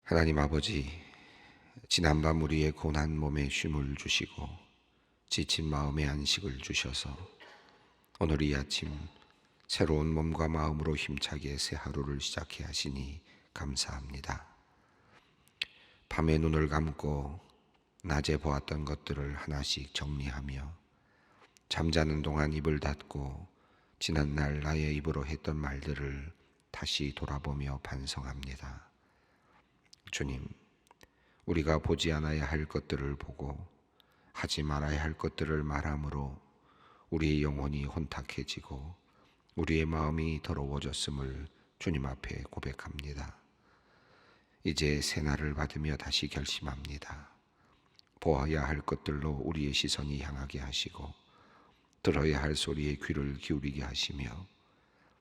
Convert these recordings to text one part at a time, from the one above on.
하나님 아버지, 지난밤 우리의 고난 몸에 쉼을 주시고 지친 마음에 안식을 주셔서 오늘 이 아침 새로운 몸과 마음으로 힘차게 새 하루를 시작해 하시니 감사합니다. 밤에 눈을 감고 낮에 보았던 것들을 하나씩 정리하며 잠자는 동안 입을 닫고 지난날 나의 입으로 했던 말들을 다시 돌아보며 반성합니다. 주님, 우리가 보지 않아야 할 것들을 보고 하지 말아야 할 것들을 말함으로 우리의 영혼이 혼탁해지고 우리의 마음이 더러워졌음을 주님 앞에 고백합니다. 이제 새날을 받으며 다시 결심합니다. 보아야 할 것들로 우리의 시선이 향하게 하시고 들어야 할 소리에 귀를 기울이게 하시며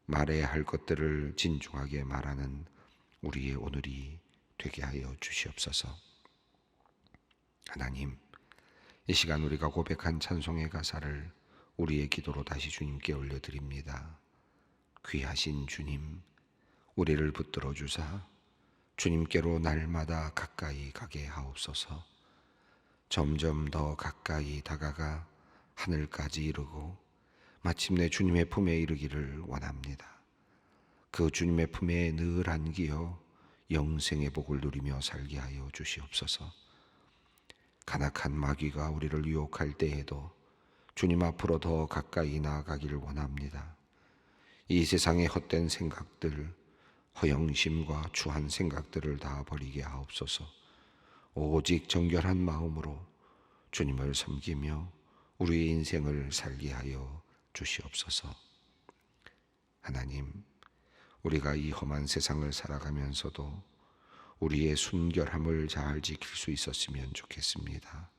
말해야 할 것들을 진중하게 말하는 우리의 오늘이 되게 하여 주시옵소서. 하나님, 이 시간 우리가 고백한 찬송의 가사를 우리의 기도로 다시 주님께 올려드립니다. 귀하신 주님, 우리를 붙들어 주사 주님께로 날마다 가까이 가게 하옵소서. 점점 더 가까이 다가가 하늘까지 이르고 마침내 주님의 품에 이르기를 원합니다. 그 주님의 품에 늘 안기어 영생의 복을 누리며 살게 하여 주시옵소서. 간악한 마귀가 우리를 유혹할 때에도 주님 앞으로 더 가까이 나아가기를 원합니다. 이 세상의 헛된 생각들, 허영심과 추한 생각들을 다 버리게 하옵소서. 오직 정결한 마음으로 주님을 섬기며 우리의 인생을 살게 하여 주시옵소서. 하나님, 우리가 이 험한 세상을 살아가면서도 우리의 순결함을 잘 지킬 수 있었으면 좋겠습니다.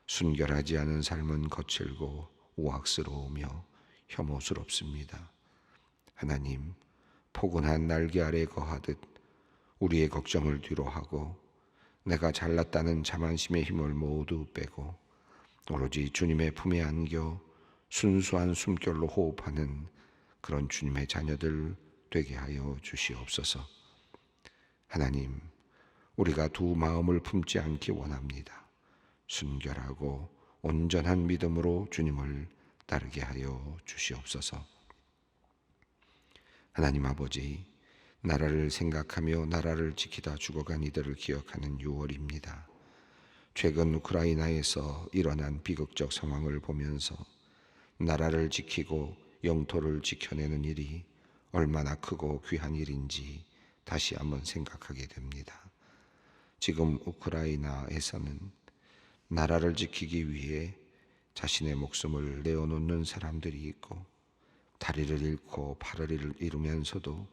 순결하지 않은 삶은 거칠고 우악스러우며 혐오스럽습니다. 하나님, 포근한 날개 아래 거하듯 우리의 걱정을 뒤로 하고 내가 잘났다는 자만심의 힘을 모두 빼고 오로지 주님의 품에 안겨 순수한 숨결로 호흡하는 그런 주님의 자녀들 되게 하여 주시옵소서. 하나님, 우리가 두 마음을 품지 않기 원합니다. 순결하고 온전한 믿음으로 주님을 따르게 하여 주시옵소서. 하나님 아버지, 나라를 생각하며 나라를 지키다 죽어간 이들을 기억하는 6월입니다. 최근 우크라이나에서 일어난 비극적 상황을 보면서 나라를 지키고 영토를 지켜내는 일이 얼마나 크고 귀한 일인지 다시 한번 생각하게 됩니다. 지금 우크라이나에서는 나라를 지키기 위해 자신의 목숨을 내어놓는 사람들이 있고 다리를 잃고 팔을 잃으면서도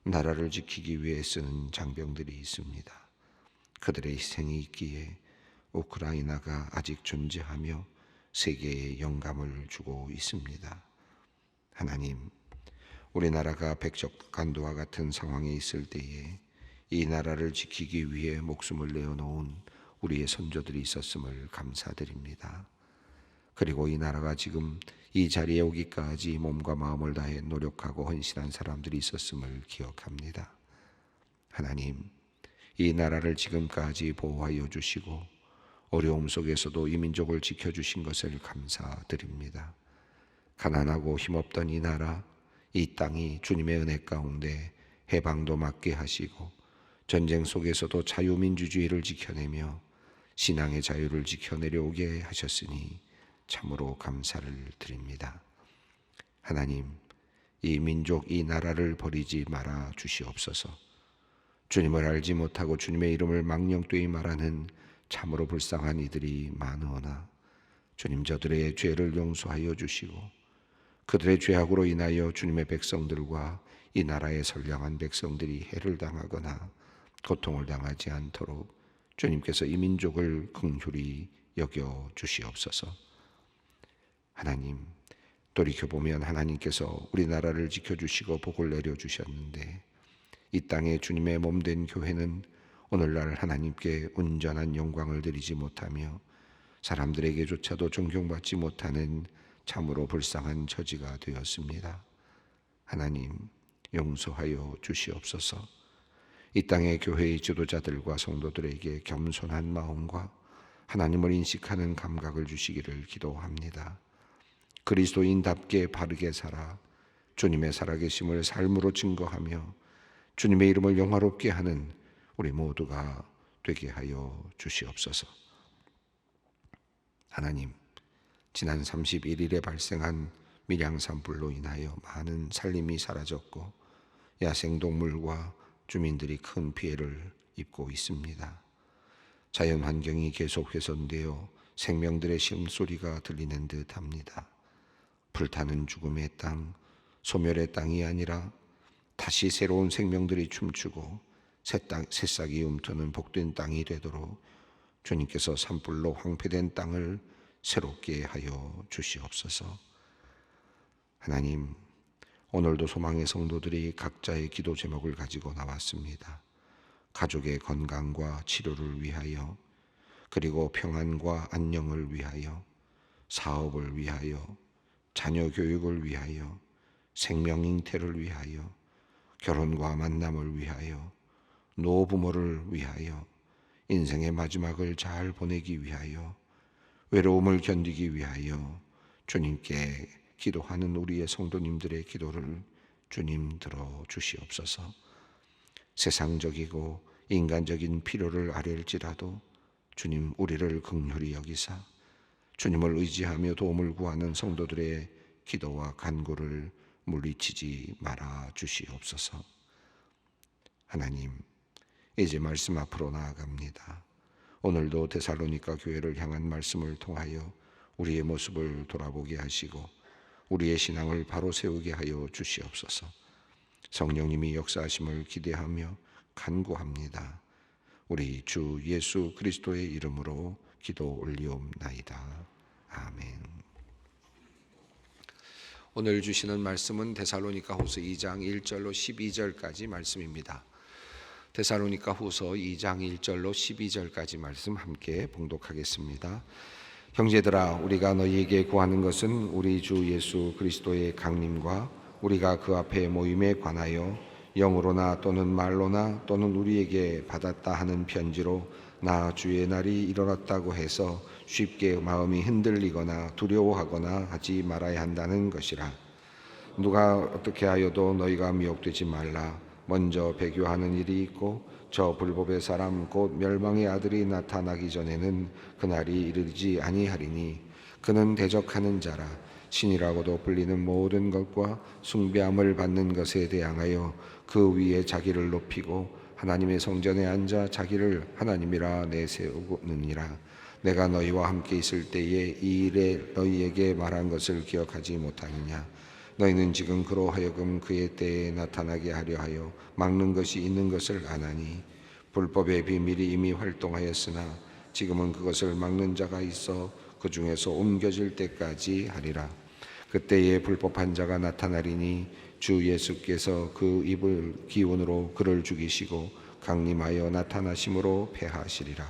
나라를 지키기 위해 쓰는 장병들이 있습니다. 그들의 희생이 있기에 우크라이나가 아직 존재하며 세계에 영감을 주고 있습니다. 하나님, 우리나라가 백적간도와 같은 상황에 있을 때에 이 나라를 지키기 위해 목숨을 내어놓은 우리의 선조들이 있었음을 감사드립니다. 그리고 이 나라가 지금 이 자리에 오기까지 몸과 마음을 다해 노력하고 헌신한 사람들이 있었음을 기억합니다. 하나님, 이 나라를 지금까지 보호하여 주시고 어려움 속에서도 이 민족을 지켜주신 것을 감사드립니다. 가난하고 힘없던 이 나라, 이 땅이 주님의 은혜 가운데 해방도 맞게 하시고 전쟁 속에서도 자유민주주의를 지켜내며 신앙의 자유를 지켜내려오게 하셨으니 참으로 감사를 드립니다. 하나님, 이 민족, 이 나라를 버리지 말아 주시옵소서. 주님을 알지 못하고 주님의 이름을 망령되이 말하는 참으로 불쌍한 이들이 많으나 주님, 저들의 죄를 용서하여 주시고 그들의 죄악으로 인하여 주님의 백성들과 이 나라의 선량한 백성들이 해를 당하거나 고통을 당하지 않도록 주님께서 이 민족을 긍휼히 여겨 주시옵소서. 하나님, 돌이켜보면 하나님께서 우리나라를 지켜주시고 복을 내려주셨는데 이 땅에 주님의 몸된 교회는 오늘날 하나님께 온전한 영광을 드리지 못하며 사람들에게조차도 존경받지 못하는 참으로 불쌍한 처지가 되었습니다. 하나님, 용서하여 주시옵소서. 이 땅의 교회의 지도자들과 성도들에게 겸손한 마음과 하나님을 인식하는 감각을 주시기를 기도합니다. 그리스도인답게 바르게 살아 주님의 살아계심을 삶으로 증거하며 주님의 이름을 영화롭게 하는 우리 모두가 되게 하여 주시옵소서. 하나님, 지난 31일에 발생한 밀양 산불로 인하여 많은 살림이 사라졌고 야생동물과 주민들이 큰 피해를 입고 있습니다. 자연 환경이 계속 훼손되어 생명들의 심소리가 들리는 듯합니다. 불타는 죽음의 땅, 소멸의 땅이 아니라 다시 새로운 생명들이 춤추고 새싹이 움트는 복된 땅이 되도록 주님께서 산불로 황폐된 땅을 새롭게 하여 주시옵소서. 하나님, 오늘도 소망의 성도들이 각자의 기도 제목을 가지고 나왔습니다. 가족의 건강과 치료를 위하여, 그리고 평안과 안녕을 위하여, 사업을 위하여, 자녀 교육을 위하여, 생명 잉태를 위하여, 결혼과 만남을 위하여, 노부모를 위하여, 인생의 마지막을 잘 보내기 위하여, 외로움을 견디기 위하여 주님께 기도하는 우리의 성도님들의 기도를 주님 들어 주시옵소서. 세상적이고 인간적인 필요를 아뢰일지라도 주님 우리를 긍휼히 여기사 주님을 의지하며 도움을 구하는 성도들의 기도와 간구를 물리치지 말아 주시옵소서. 하나님, 이제 말씀 앞으로 나아갑니다. 오늘도 데살로니가 교회를 향한 말씀을 통하여 우리의 모습을 돌아보게 하시고 우리의 신앙을 바로 세우게 하여 주시옵소서. 성령님이 역사하심을 기대하며 간구합니다. 우리 주 예수 그리스도의 이름으로 기도 올리옵나이다. 아멘. 오늘 주시는 말씀은 데살로니가 후서 2장 1절로 12절까지 말씀입니다. 데살로니가 후서 2장 1절로 12절까지 말씀 함께 봉독하겠습니다. 형제들아, 우리가 너희에게 구하는 것은 우리 주 예수 그리스도의 강림과 우리가 그 앞에 모임에 관하여 영으로나 또는 말로나 또는 우리에게 받았다 하는 편지로 나 주의 날이 일어났다고 해서 쉽게 마음이 흔들리거나 두려워하거나 하지 말아야 한다는 것이라. 누가 어떻게 하여도 너희가 미혹되지 말라. 먼저 배교하는 일이 있고 저 불법의 사람 곧 멸망의 아들이 나타나기 전에는 그날이 이르지 아니하리니 그는 대적하는 자라. 신이라고도 불리는 모든 것과 숭배함을 받는 것에 대항하여 그 위에 자기를 높이고 하나님의 성전에 앉아 자기를 하나님이라 내세우느니라. 내가 너희와 함께 있을 때에 이 일에 너희에게 말한 것을 기억하지 못하느냐. 너희는 지금 그로 하여금 그의 때에 나타나게 하려 하여 막는 것이 있는 것을 아나니 불법의 비밀이 이미 활동하였으나 지금은 그것을 막는 자가 있어 그 중에서 옮겨질 때까지 하리라. 그때에 불법한 자가 나타나리니 주 예수께서 그 입을 기운으로 그를 죽이시고 강림하여 나타나심으로 패하시리라.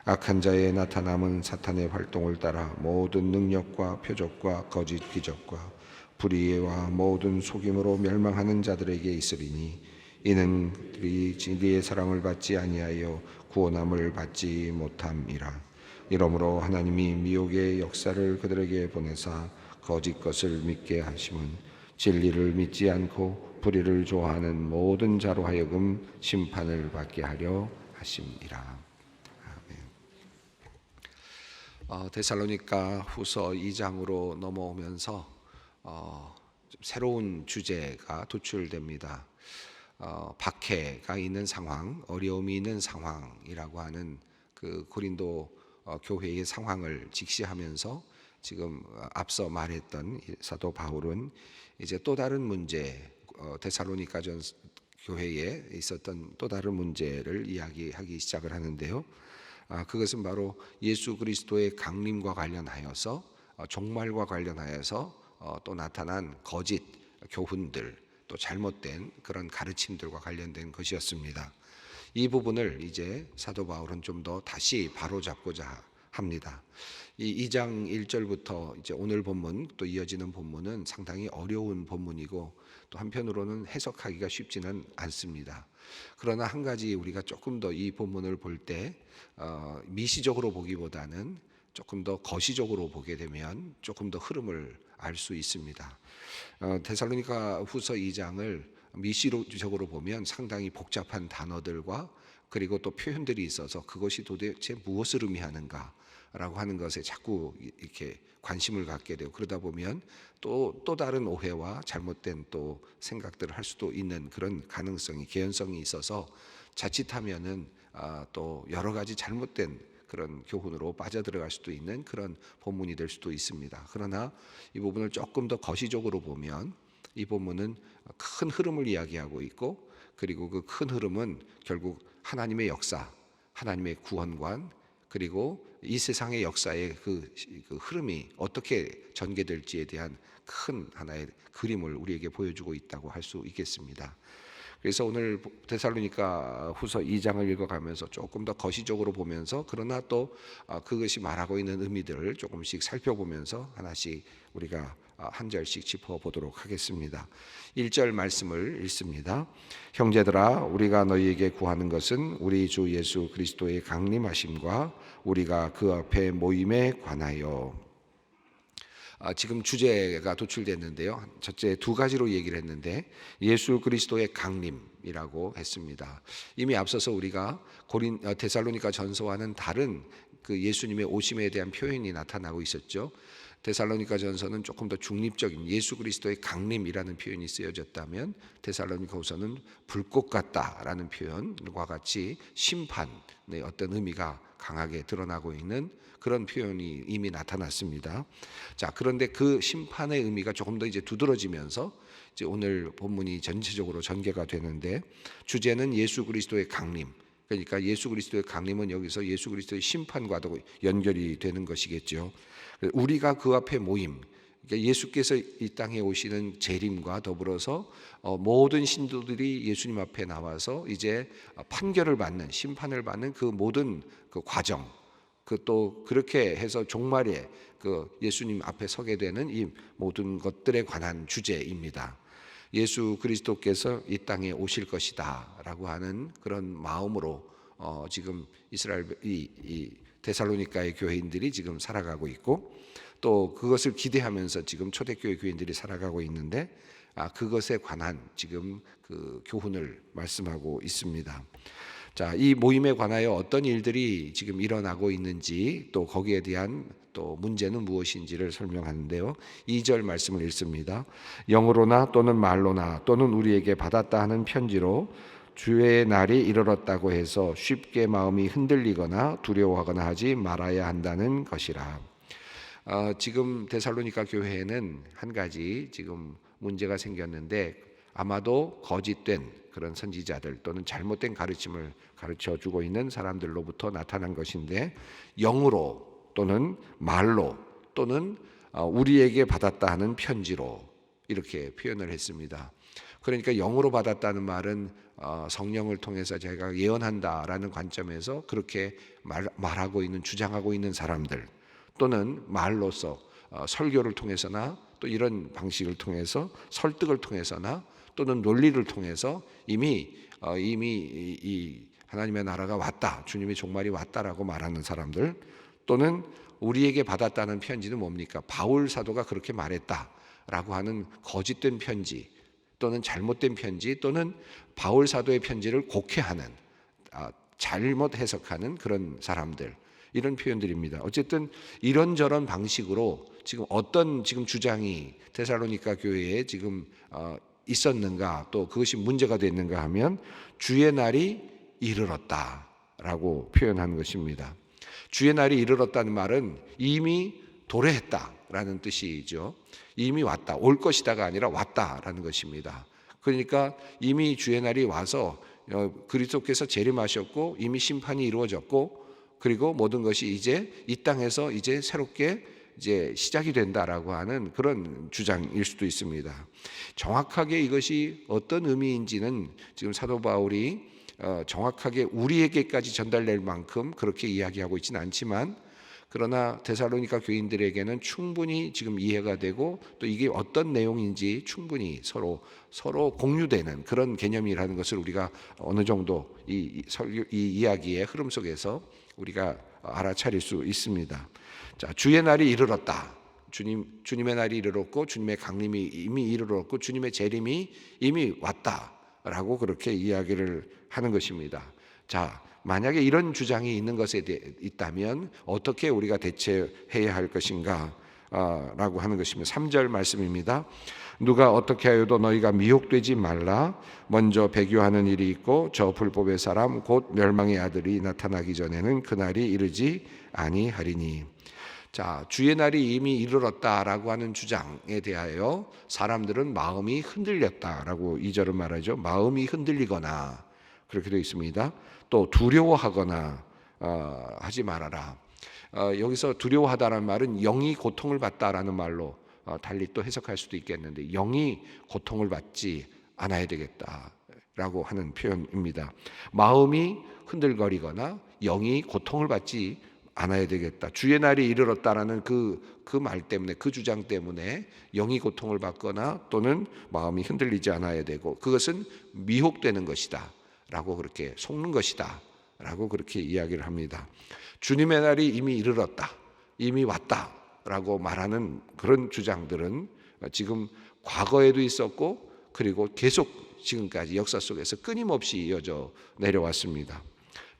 악한 자의 나타남은 사탄의 활동을 따라 모든 능력과 표적과 거짓 기적과 불의와 모든 속임으로 멸망하는 자들에게 있으리니 이는 그들이 진리의 사랑을 받지 아니하여 구원함을 받지 못함이라. 이러므로 하나님이 미혹의 역사를 그들에게 보내사 거짓 것을 믿게 하심은 진리를 믿지 않고 불의를 좋아하는 모든 자로 하여금 심판을 받게 하려 하심이라. 아멘. 데살로니가 후서 2장으로 넘어오면서 좀 새로운 주제가 도출됩니다. 박해가 있는 상황, 어려움이 있는 상황이라고 하는 그 고린도 교회의 상황을 직시하면서 지금 앞서 말했던 사도 바울은 이제 또 다른 문제, 데살로니가전 교회에 있었던 또 다른 문제를 이야기하기 시작을 하는데요. 그것은 바로 예수 그리스도의 강림과 관련하여서 종말과 관련하여서 또 나타난 거짓 교훈들, 또 잘못된 그런 가르침들과 관련된 것이었습니다. 이 부분을 이제 사도 바울은 좀 더 다시 바로잡고자 합니다. 이 2장 1절부터 이제 오늘 본문 또 이어지는 본문은 상당히 어려운 본문이고 또 한편으로는 해석하기가 쉽지는 않습니다. 그러나 한 가지 우리가 조금 더 이 본문을 볼 때 미시적으로 보기보다는 조금 더 거시적으로 보게 되면 조금 더 흐름을 알 수 있습니다. 데살로니가 후서 2장을 미시적으로 보면 상당히 복잡한 단어들과 그리고 또 표현들이 있어서 그것이 도대체 무엇을 의미하는가라고 하는 것에 자꾸 이렇게 관심을 갖게 되고 그러다 보면 또 다른 오해와 잘못된 또 생각들을 할 수도 있는 그런 가능성이 개연성이 있어서 자칫하면은 또 여러 가지 잘못된 그런 교훈으로 빠져들어갈 수도 있는 그런 본문이 될 수도 있습니다. 그러나 이 부분을 조금 더 거시적으로 보면 이 본문은 큰 흐름을 이야기하고 있고 그리고 그 큰 흐름은 결국 하나님의 역사, 하나님의 구원관 그리고 이 세상의 역사의 그 흐름이 어떻게 전개될지에 대한 큰 하나의 그림을 우리에게 보여주고 있다고 할 수 있겠습니다. 그래서 오늘 데살로니가 후서 2장을 읽어가면서 조금 더 거시적으로 보면서 그러나 또 그것이 말하고 있는 의미들을 조금씩 살펴보면서 하나씩 우리가 한 절씩 짚어보도록 하겠습니다. 1절 말씀을 읽습니다. 형제들아 우리가 너희에게 구하는 것은 우리 주 예수 그리스도의 강림하심과 우리가 그 앞에 모임에 관하여. 지금 주제가 도출됐는데요. 첫째 두 가지로 얘기를 했는데 예수 그리스도의 강림이라고 했습니다. 이미 앞서서 우리가 데살로니가 전서와는 다른 그 예수님의 오심에 대한 표현이 나타나고 있었죠. 데살로니가 전서는 조금 더 중립적인 예수 그리스도의 강림이라는 표현이 쓰여졌다면 데살로니가 후서는 불꽃 같다라는 표현과 같이 심판의 어떤 의미가 강하게 드러나고 있는 그런 표현이 이미 나타났습니다. 자, 그런데 그 심판의 의미가 조금 더 이제 두드러지면서 이제 오늘 본문이 전체적으로 전개가 되는데 주제는 예수 그리스도의 강림. 그러니까 예수 그리스도의 강림은 여기서 예수 그리스도의 심판과도 연결이 되는 것이겠죠. 우리가 그 앞에 모임, 그러니까 예수께서 이 땅에 오시는 재림과 더불어서 모든 신도들이 예수님 앞에 나와서 이제 판결을 받는 심판을 받는 그 모든 그 과정, 그 또 그렇게 해서 종말에 그 예수님 앞에 서게 되는 이 모든 것들에 관한 주제입니다. 예수 그리스도께서 이 땅에 오실 것이다라고 하는 그런 마음으로 지금 이스라엘 이 데살로니가의 교회인들이 지금 살아가고 있고 또 그것을 기대하면서 지금 초대교회 교인들이 살아가고 있는데 그것에 관한 지금 그 교훈을 말씀하고 있습니다. 자, 이 모임에 관하여 어떤 일들이 지금 일어나고 있는지 또 거기에 대한 또 문제는 무엇인지를 설명하는데요. 2절 말씀을 읽습니다. 영으로나 또는 말로나 또는 우리에게 받았다 하는 편지로 주의 날이 이르렀다고 해서 쉽게 마음이 흔들리거나 두려워하거나 하지 말아야 한다는 것이라. 지금 데살로니가 교회에는 한 가지 지금 문제가 생겼는데 아마도 거짓된 그런 선지자들 또는 잘못된 가르침을 가르쳐주고 있는 사람들로부터 나타난 것인데 영으로 또는 말로 또는 우리에게 받았다 하는 편지로 이렇게 표현을 했습니다. 그러니까 영으로 받았다는 말은 성령을 통해서 제가 예언한다라는 관점에서 그렇게 말하고 있는 주장하고 있는 사람들 또는 말로서 설교를 통해서나 또 이런 방식을 통해서 설득을 통해서나 또는 논리를 통해서 이미 이 하나님의 나라가 왔다, 주님의 종말이 왔다라고 말하는 사람들 또는 우리에게 받았다는 편지는 뭡니까? 바울 사도가 그렇게 말했다라고 하는 거짓된 편지 또는 잘못된 편지 또는 바울 사도의 편지를 곡해하는 잘못 해석하는 그런 사람들 이런 표현들입니다. 어쨌든 이런저런 방식으로 지금 어떤 지금 주장이 데살로니가 교회에 지금 있었는가 또 그것이 문제가 됐는가 하면 주의 날이 이르렀다라고 표현한 것입니다. 주의 날이 이르렀다는 말은 이미 도래했다라는 뜻이죠. 이미 왔다, 올 것이다가 아니라 왔다라는 것입니다. 그러니까 이미 주의 날이 와서 그리스도께서 재림하셨고 이미 심판이 이루어졌고 그리고 모든 것이 이제 이 땅에서 이제 새롭게 이제 시작이 된다라고 하는 그런 주장일 수도 있습니다. 정확하게 이것이 어떤 의미인지는 지금 사도 바울이 정확하게 우리에게까지 전달될 만큼 그렇게 이야기하고 있지는 않지만 그러나 데살로니가 교인들에게는 충분히 지금 이해가 되고 또 이게 어떤 내용인지 충분히 서로 공유되는 그런 개념이라는 것을 우리가 어느 정도 이 이야기의 흐름 속에서 우리가 알아차릴 수 있습니다. 자, 주의 날이 이르렀다. 주님의 날이 이르렀고 주님의 강림이 이미 이르렀고 주님의 재림이 이미 왔다라고 그렇게 이야기를 하는 것입니다. 자, 만약에 이런 주장이 있는 것에 있다면 어떻게 우리가 대처해야 할 것인가 라고 하는 것입니다. 3절 말씀입니다. 누가 어떻게 하여도 너희가 미혹되지 말라. 먼저 배교하는 일이 있고 저 불법의 사람 곧 멸망의 아들이 나타나기 전에는 그날이 이르지 아니하리니. 자, 주의 날이 이미 이르렀다라고 하는 주장에 대하여 사람들은 마음이 흔들렸다라고 2절은 말하죠. 마음이 흔들리거나 그렇게 되어 있습니다. 또 두려워하거나 하지 말아라. 여기서 두려워하다라는 말은 영이 고통을 받다라는 말로 달리 또 해석할 수도 있겠는데 영이 고통을 받지 않아야 되겠다라고 하는 표현입니다. 마음이 흔들거리거나 영이 고통을 받지 않아야 되겠다. 주의 날이 이르렀다라는 그 말 때문에 그 주장 때문에 영이 고통을 받거나 또는 마음이 흔들리지 않아야 되고 그것은 미혹되는 것이다 라고 그렇게 속는 것이다 라고 그렇게 이야기를 합니다. 주님의 날이 이미 이르렀다, 이미 왔다 라고 말하는 그런 주장들은 지금 과거에도 있었고 그리고 계속 지금까지 역사 속에서 끊임없이 이어져 내려왔습니다.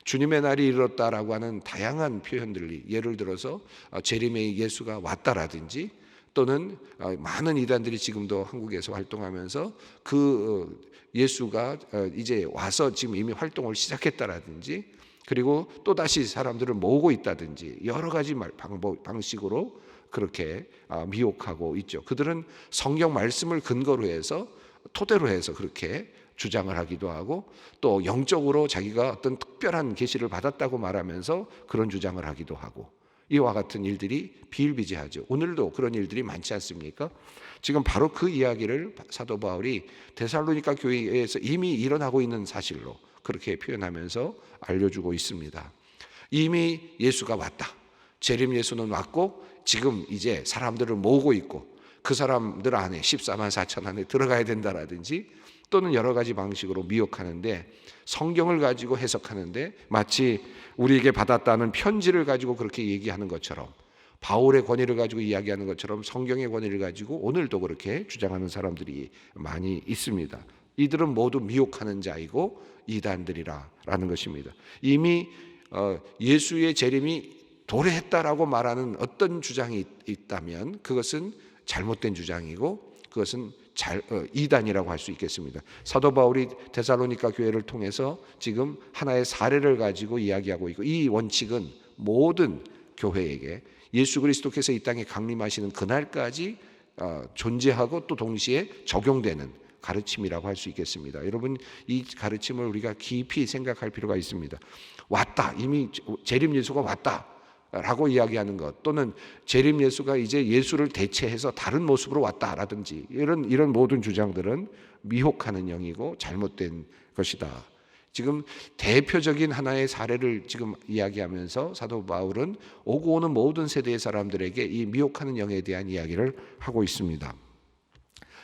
주님의 날이 이르렀다라고 하는 다양한 표현들이 예를 들어서 재림의 예수가 왔다라든지 또는 많은 이단들이 지금도 한국에서 활동하면서 그 예수가 이제 와서 지금 이미 활동을 시작했다라든지 그리고 또다시 사람들을 모으고 있다든지 여러 가지 방식으로 그렇게 미혹하고 있죠. 그들은 성경 말씀을 근거로 해서 토대로 해서 그렇게 주장을 하기도 하고 또 영적으로 자기가 어떤 특별한 계시를 받았다고 말하면서 그런 주장을 하기도 하고 이와 같은 일들이 비일비재하죠. 오늘도 그런 일들이 많지 않습니까? 지금 바로 그 이야기를 사도 바울이 데살로니가 교회에서 이미 일어나고 있는 사실로 그렇게 표현하면서 알려주고 있습니다. 이미 예수가 왔다. 재림 예수는 왔고 지금 이제 사람들을 모으고 있고 그 사람들 안에 14만 4천 안에 들어가야 된다라든지 또는 여러 가지 방식으로 미혹하는데 성경을 가지고 해석하는데 마치 우리에게 받았다는 편지를 가지고 그렇게 얘기하는 것처럼 바울의 권위를 가지고 이야기하는 것처럼 성경의 권위를 가지고 오늘도 그렇게 주장하는 사람들이 많이 있습니다. 이들은 모두 미혹하는 자이고 이단들이라는 것입니다. 이미 예수의 재림이 도래했다라고 말하는 어떤 주장이 있다면 그것은 잘못된 주장이고 그것은 이단이라고 할 수 있겠습니다. 사도 바울이 데살로니가 교회를 통해서 지금 하나의 사례를 가지고 이야기하고 있고 이 원칙은 모든 교회에게 예수 그리스도께서 이 땅에 강림하시는 그날까지 존재하고 또 동시에 적용되는 가르침이라고 할 수 있겠습니다. 여러분 이 가르침을 우리가 깊이 생각할 필요가 있습니다. 왔다, 이미 재림 예수가 왔다 라고 이야기하는 것 또는 재림 예수가 이제 예수를 대체해서 다른 모습으로 왔다라든지 이런 모든 주장들은 미혹하는 영이고 잘못된 것이다. 지금 대표적인 하나의 사례를 지금 이야기하면서 사도 바울은 오고 오는 모든 세대의 사람들에게 이 미혹하는 영에 대한 이야기를 하고 있습니다.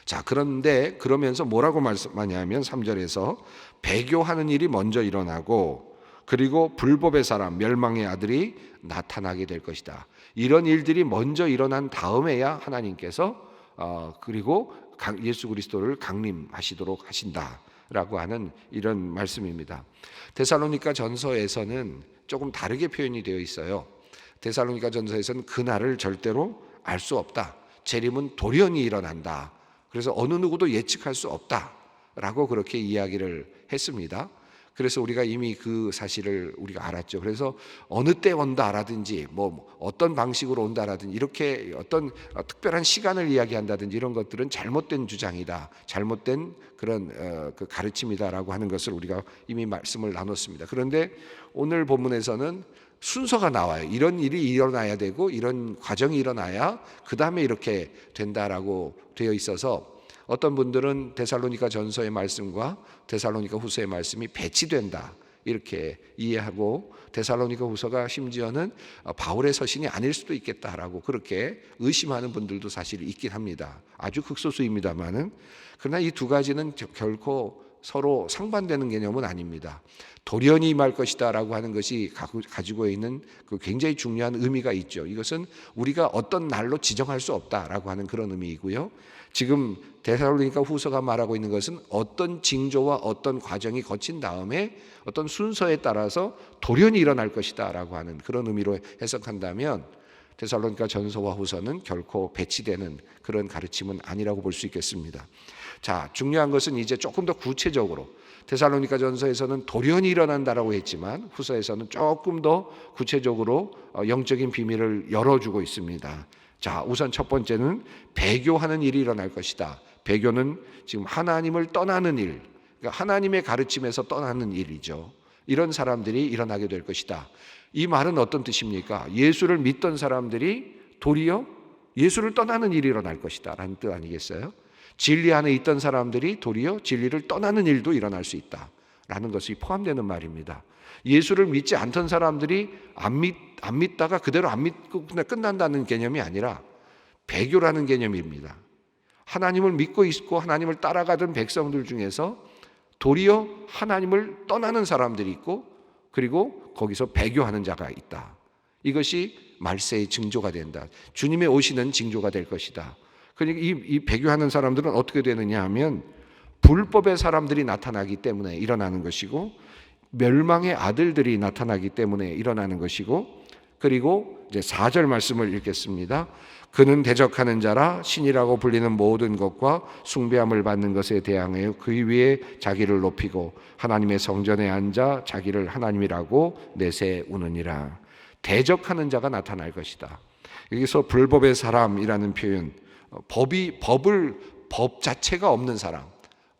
자, 그런데 그러면서 뭐라고 말씀하냐면 3절에서 배교하는 일이 먼저 일어나고 그리고 불법의 사람 멸망의 아들이 나타나게 될 것이다. 이런 일들이 먼저 일어난 다음에야 하나님께서 그리고 예수 그리스도를 강림하시도록 하신다라고 하는 이런 말씀입니다. 데살로니가 전서에서는 조금 다르게 표현이 되어 있어요. 데살로니가 전서에서는 그날을 절대로 알 수 없다. 재림은 돌연히 일어난다. 그래서 어느 누구도 예측할 수 없다라고 그렇게 이야기를 했습니다. 그래서 우리가 이미 그 사실을 우리가 알았죠. 그래서 어느 때 온다라든지 뭐 어떤 방식으로 온다라든지 이렇게 어떤 특별한 시간을 이야기한다든지 이런 것들은 잘못된 주장이다, 잘못된 그런 그 가르침이다라고 하는 것을 우리가 이미 말씀을 나눴습니다. 그런데 오늘 본문에서는 순서가 나와요. 이런 일이 일어나야 되고 이런 과정이 일어나야 그 다음에 이렇게 된다라고 되어 있어서 어떤 분들은 데살로니가 전서의 말씀과 데살로니가 후서의 말씀이 배치된다 이렇게 이해하고 데살로니가 후서가 심지어는 바울의 서신이 아닐 수도 있겠다라고 그렇게 의심하는 분들도 사실 있긴 합니다. 아주 극소수입니다만은. 그러나 이 두 가지는 결코 서로 상반되는 개념은 아닙니다. 돌연히 임할 것이다 라고 하는 것이 가지고 있는 그 굉장히 중요한 의미가 있죠. 이것은 우리가 어떤 날로 지정할 수 없다라고 하는 그런 의미이고요. 지금 데살로니가 후서가 말하고 있는 것은 어떤 징조와 어떤 과정이 거친 다음에 어떤 순서에 따라서 돌연히 일어날 것이다 라고 하는 그런 의미로 해석한다면 데살로니가 전서와 후서는 결코 배치되는 그런 가르침은 아니라고 볼 수 있겠습니다. 자, 중요한 것은 이제 조금 더 구체적으로 데살로니가 전서에서는 돌연히 일어난다라고 했지만 후서에서는 조금 더 구체적으로 영적인 비밀을 열어주고 있습니다. 자, 우선 첫 번째는 배교하는 일이 일어날 것이다. 배교는 지금 하나님을 떠나는 일, 그러니까 하나님의 가르침에서 떠나는 일이죠. 이런 사람들이 일어나게 될 것이다. 이 말은 어떤 뜻입니까? 예수를 믿던 사람들이 도리어 예수를 떠나는 일이 일어날 것이다 라는 뜻 아니겠어요? 진리 안에 있던 사람들이 도리어 진리를 떠나는 일도 일어날 수 있다 라는 것이 포함되는 말입니다. 예수를 믿지 않던 사람들이 안 믿다가 그대로 안 믿고 그냥 끝난다는 개념이 아니라 배교라는 개념입니다. 하나님을 믿고 있고 하나님을 따라가던 백성들 중에서 도리어 하나님을 떠나는 사람들이 있고 그리고 거기서 배교하는 자가 있다. 이것이 말세의 징조가 된다. 주님의 오시는 징조가 될 것이다. 그러니까 이 배교하는 사람들은 어떻게 되느냐 하면 불법의 사람들이 나타나기 때문에 일어나는 것이고 멸망의 아들들이 나타나기 때문에 일어나는 것이고 그리고 이제 4절 말씀을 읽겠습니다. 그는 대적하는 자라 신이라고 불리는 모든 것과 숭배함을 받는 것에 대항하여 그 위에 자기를 높이고 하나님의 성전에 앉아 자기를 하나님이라고 내세우느니라. 대적하는 자가 나타날 것이다. 여기서 불법의 사람이라는 표현, 법 자체가 없는 사람,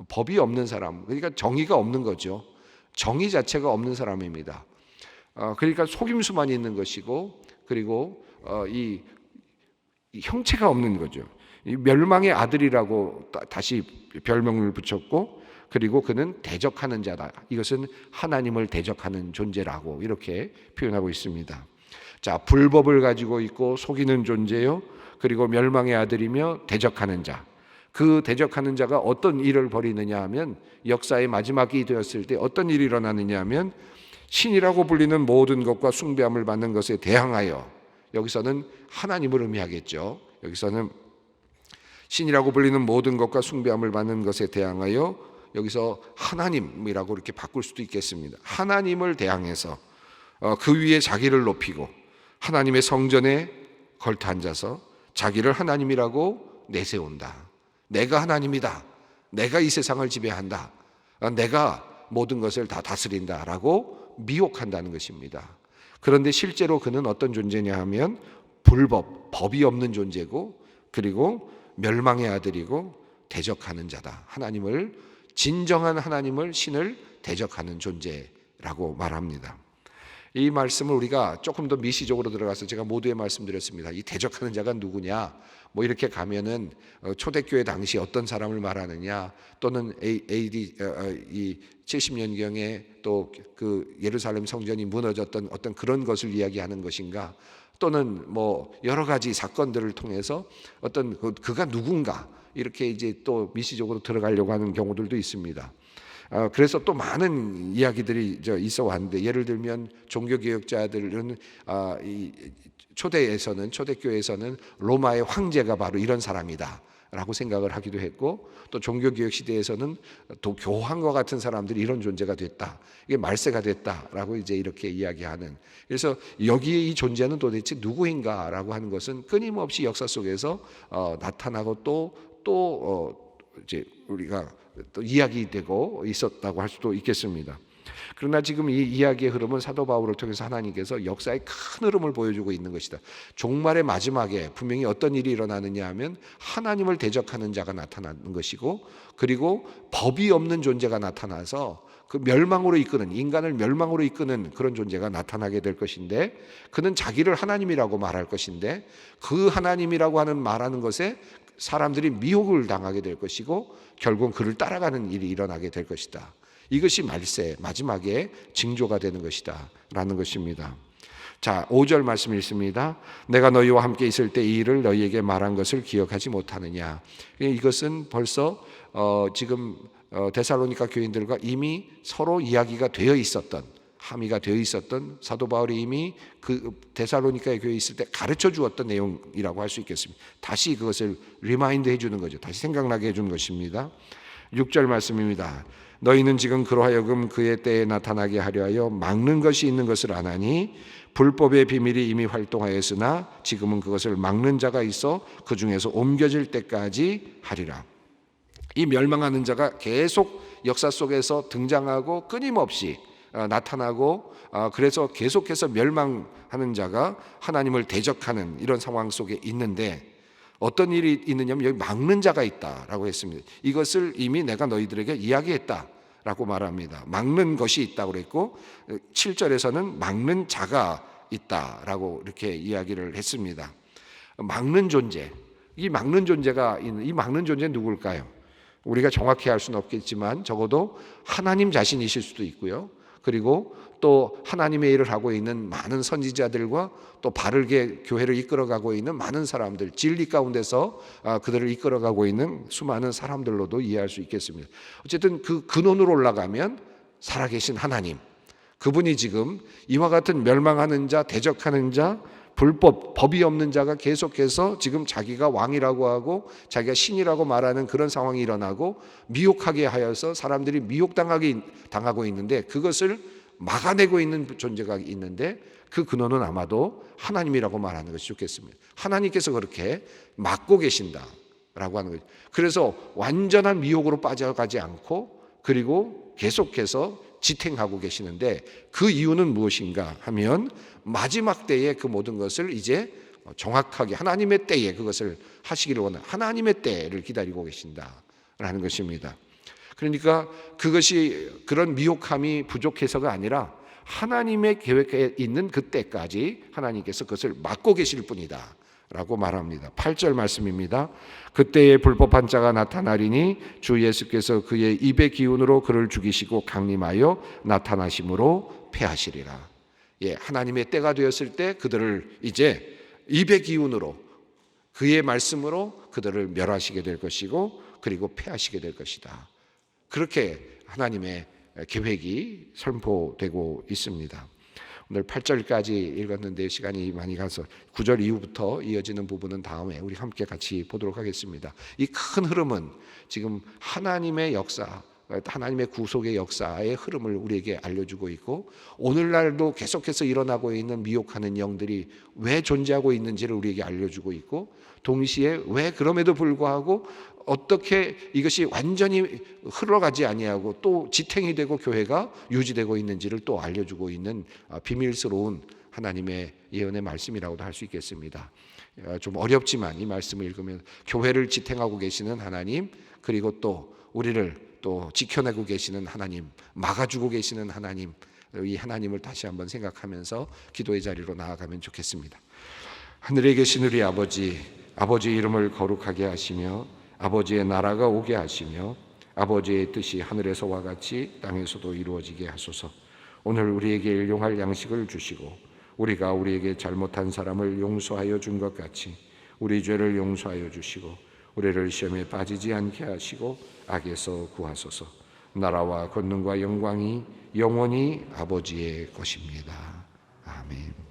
법이 없는 사람, 그러니까 정의가 없는 거죠. 정의 자체가 없는 사람입니다. 그러니까 속임수만 있는 것이고 그리고 이 형체가 없는 거죠. 이 멸망의 아들이라고 다시 별명을 붙였고 그리고 그는 대적하는 자다. 이것은 하나님을 대적하는 존재라고 이렇게 표현하고 있습니다. 자, 불법을 가지고 있고 속이는 존재요. 그리고 멸망의 아들이며 대적하는 자. 그 대적하는 자가 어떤 일을 벌이느냐 하면 역사의 마지막이 되었을 때 어떤 일이 일어나느냐 하면 신이라고 불리는 모든 것과 숭배함을 받는 것에 대항하여, 여기서는 하나님을 의미하겠죠. 여기서는 신이라고 불리는 모든 것과 숭배함을 받는 것에 대항하여, 여기서 하나님이라고 이렇게 바꿀 수도 있겠습니다. 하나님을 대항해서 그 위에 자기를 높이고 하나님의 성전에 걸터 앉아서 자기를 하나님이라고 내세운다. 내가 하나님이다. 내가 이 세상을 지배한다. 내가 모든 것을 다 다스린다라고 미혹한다는 것입니다. 그런데 실제로 그는 어떤 존재냐 하면 법이 없는 존재고 그리고 멸망의 아들이고 대적하는 자다. 진정한 하나님을, 신을 대적하는 존재라고 말합니다. 이 말씀을 우리가 조금 더 미시적으로 들어가서 제가 모두에 말씀드렸습니다. 이 대적하는 자가 누구냐? 뭐 이렇게 가면은 초대교회 당시 어떤 사람을 말하느냐, 또는 AD 70년경에 또 그 예루살렘 성전이 무너졌던 어떤 그런 것을 이야기하는 것인가, 또는 뭐 여러 가지 사건들을 통해서 어떤 그가 누군가 이렇게 이제 또 미시적으로 들어가려고 하는 경우들도 있습니다. 그래서 또 많은 이야기들이 있어 왔는데, 예를 들면 종교개혁자들은 이 초대교회에서는 로마의 황제가 바로 이런 사람이다 라고 생각을 하기도 했고, 또 종교개혁 시대에서는 또 교황과 같은 사람들이 이런 존재가 됐다, 이게 말세가 됐다라고 이제 이렇게 이야기하는, 그래서 여기에 이 존재는 도대체 누구인가라고 하는 것은 끊임없이 역사 속에서 나타나고 또 이제 우리가 또 이야기되고 있었다고 할 수도 있겠습니다. 그러나 지금 이 이야기의 흐름은 사도 바울을 통해서 하나님께서 역사의 큰 흐름을 보여주고 있는 것이다. 종말의 마지막에 분명히 어떤 일이 일어나느냐 하면 하나님을 대적하는 자가 나타나는 것이고, 그리고 법이 없는 존재가 나타나서 그 인간을 멸망으로 이끄는 그런 존재가 나타나게 될 것인데, 그는 자기를 하나님이라고 말할 것인데, 그 하나님이라고 말하는 것에 사람들이 미혹을 당하게 될 것이고 결국은 그를 따라가는 일이 일어나게 될 것이다. 이것이 말세 마지막에 징조가 되는 것이다 라는 것입니다. 자, 5절 말씀 읽습니다. 내가 너희와 함께 있을 때 이 일을 너희에게 말한 것을 기억하지 못하느냐. 이것은 벌써 지금 데살로니가 교인들과 이미 서로 이야기가 되어 있었던, 함의가 되어 있었던 사도 바울이 이미 그 데살로니가의 교회에 있을 때 가르쳐 주었던 내용이라고 할 수 있겠습니다. 다시 그것을 리마인드 해주는 거죠. 다시 생각나게 해주는 것입니다. 6절 말씀입니다. 너희는 지금 그러하여금 그의 때에 나타나게 하려 하여 막는 것이 있는 것을 아나니 불법의 비밀이 이미 활동하였으나 지금은 그것을 막는 자가 있어 그 중에서 옮겨질 때까지 하리라. 이 멸망하는 자가 계속 역사 속에서 등장하고 끊임없이 나타나고, 그래서 계속해서 멸망하는 자가 하나님을 대적하는 이런 상황 속에 있는데, 어떤 일이 있느냐면 여기 막는 자가 있다라고 했습니다. 이것을 이미 내가 너희들에게 이야기했다라고 말합니다. 막는 것이 있다고 그랬고 7절에서는 막는 자가 있다라고 이렇게 이야기를 했습니다. 막는 존재, 이 막는 존재가 있는, 이 막는 존재는 누굴까요? 우리가 정확히 알 수는 없겠지만 적어도 하나님 자신이실 수도 있고요. 그리고 또 하나님의 일을 하고 있는 많은 선지자들과 또 바르게 교회를 이끌어가고 있는 많은 사람들, 진리 가운데서 그들을 이끌어가고 있는 수많은 사람들로도 이해할 수 있겠습니다. 어쨌든 그 근원으로 올라가면 살아계신 하나님, 그분이 지금 이와 같은 멸망하는 자, 대적하는 자, 불법, 법이 없는 자가 계속해서 지금 자기가 왕이라고 하고 자기가 신이라고 말하는 그런 상황이 일어나고 미혹하게 하여서 사람들이 미혹당하고 있는데, 그것을 막아내고 있는 존재가 있는데 그 근원은 아마도 하나님이라고 말하는 것이 좋겠습니다. 하나님께서 그렇게 막고 계신다라고 하는 거죠. 그래서 완전한 미혹으로 빠져가지 않고 그리고 계속해서 지탱하고 계시는데, 그 이유는 무엇인가 하면 마지막 때에 그 모든 것을 이제 정확하게 하나님의 때에 그것을 하시기를 원하는 하나님의 때를 기다리고 계신다라는 것입니다. 그러니까 그것이 그런 미혹함이 부족해서가 아니라 하나님의 계획에 있는 그 때까지 하나님께서 그것을 막고 계실 뿐이다 라고 말합니다. 8절 말씀입니다. 그때에 불법한 자가 나타나리니 주 예수께서 그의 입의 기운으로 그를 죽이시고 강림하여 나타나심으로 패하시리라. 예, 하나님의 때가 되었을 때 그들을 이제 입의 기운으로, 그의 말씀으로 그들을 멸하시게 될 것이고 그리고 패하시게 될 것이다. 그렇게 하나님의 계획이 선포되고 있습니다. 오늘 8절까지 읽었는데 시간이 많이 가서 9절 이후부터 이어지는 부분은 다음에 우리 함께 같이 보도록 하겠습니다. 이 큰 흐름은 지금 하나님의 역사, 하나님의 구속의 역사의 흐름을 우리에게 알려주고 있고, 오늘날도 계속해서 일어나고 있는 미혹하는 영들이 왜 존재하고 있는지를 우리에게 알려주고 있고, 동시에 왜 그럼에도 불구하고 어떻게 이것이 완전히 흘러가지 아니하고 또 지탱이 되고 교회가 유지되고 있는지를 또 알려주고 있는 비밀스러운 하나님의 예언의 말씀이라고도 할 수 있겠습니다. 좀 어렵지만 이 말씀을 읽으면 교회를 지탱하고 계시는 하나님, 그리고 또 우리를 또 지켜내고 계시는 하나님, 막아주고 계시는 하나님, 이 하나님을 다시 한번 생각하면서 기도의 자리로 나아가면 좋겠습니다. 하늘에 계신 우리 아버지, 아버지의 이름을 거룩하게 하시며 아버지의 나라가 오게 하시며 아버지의 뜻이 하늘에서와 같이 땅에서도 이루어지게 하소서. 오늘 우리에게 일용할 양식을 주시고 우리가 우리에게 잘못한 사람을 용서하여 준 것 같이 우리 죄를 용서하여 주시고 우리를 시험에 빠지지 않게 하시고 악에서 구하소서. 나라와 권능과 영광이 영원히 아버지의 것입니다. 아멘.